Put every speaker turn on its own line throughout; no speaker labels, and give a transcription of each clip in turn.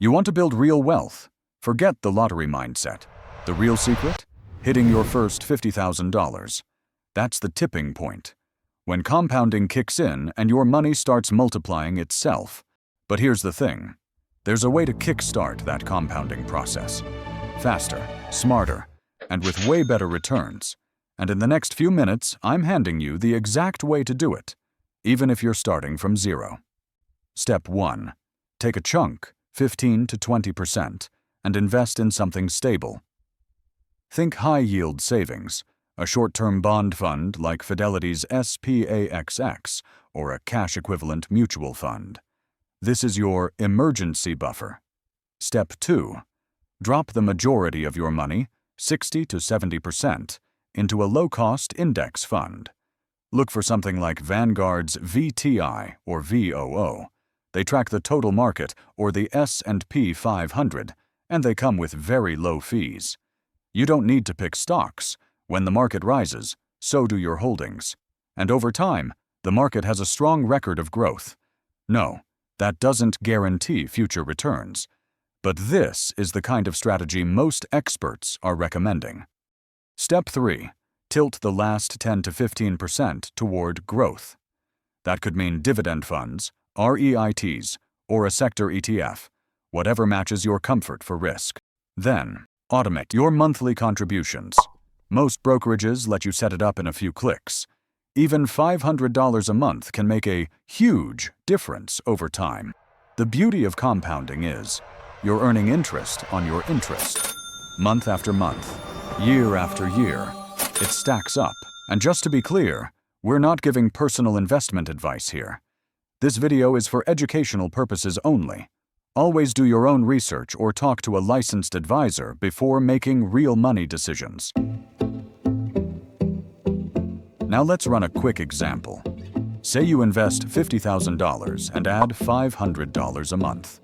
You want to build real wealth? Forget the lottery mindset. The real secret? Hitting your first $50,000. That's the tipping point. When compounding kicks in and your money starts multiplying itself. But here's the thing. There's a way to kickstart that compounding process. Faster, smarter, and with way better returns. And in the next few minutes, I'm handing you the exact way to do it, even if you're starting from zero. Step 1. Take a chunk, 15 to 20%, and invest in something stable. Think high-yield savings, a short-term bond fund like Fidelity's SPAXX, or a cash-equivalent mutual fund. This is your emergency buffer. Step 2. Drop the majority of your money, 60 to 70%, into a low-cost index fund. Look for something like Vanguard's VTI or VOO. They track the total market or the S&P 500, and they come with very low fees. You don't need to pick stocks. When the market rises, so do your holdings. And over time, the market has a strong record of growth. No, that doesn't guarantee future returns. But this is the kind of strategy most experts are recommending. Step 3. Tilt the last 10 to 15% toward growth. That could mean dividend funds, REITs, or a sector ETF, whatever matches your comfort for risk. Then, automate your monthly contributions. Most brokerages let you set it up in a few clicks. Even $500 a month can make a huge difference over time. The beauty of compounding is you're earning interest on your interest. Month after month, year after year, it stacks up. And just to be clear, we're not giving personal investment advice here. This video is for educational purposes only. Always do your own research or talk to a licensed advisor before making real money decisions. Now let's run a quick example. Say you invest $50,000 and add $500 a month.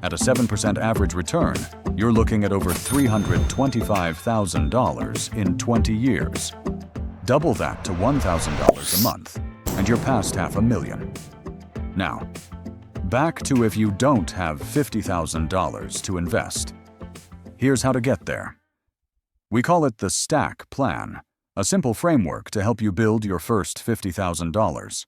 At a 7% average return, you're looking at over $325,000 in 20 years. Double that to $1,000 a month, and you're past $500,000. Now, back to if you don't have $50,000 to invest. Here's how to get there. We call it the STACK plan, a simple framework to help you build your first $50,000.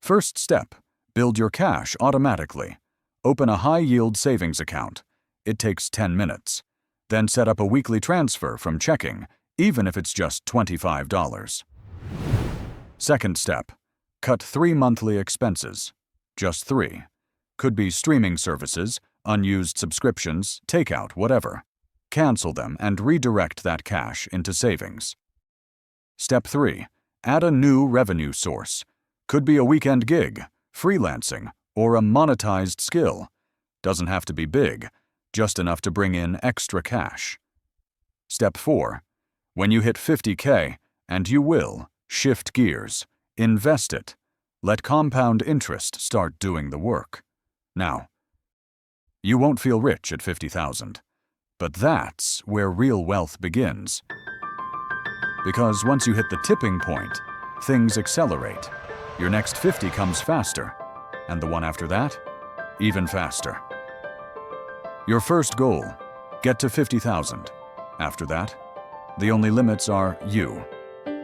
First step, build your cash automatically. Open a high-yield savings account. It takes 10 minutes. Then set up a weekly transfer from checking, even if it's just $25. Second step, cut 3 monthly expenses. Just 3. Could be streaming services, unused subscriptions, takeout, whatever. Cancel them and redirect that cash into savings. Step 3. Add a new revenue source. Could be a weekend gig, freelancing, or a monetized skill. Doesn't have to be big, just enough to bring in extra cash. Step 4. When you hit 50K, and you will, shift gears. Invest it. Let compound interest start doing the work. Now, you won't feel rich at 50,000, but that's where real wealth begins. Because once you hit the tipping point, things accelerate. Your next 50 comes faster, and the one after that, even faster. Your first goal, get to 50,000. After that, the only limits are you.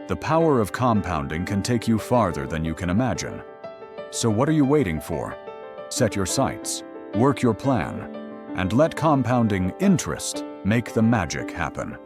The power of compounding can take you farther than you can imagine. So what are you waiting for? Set your sights, work your plan, and let compounding interest make the magic happen.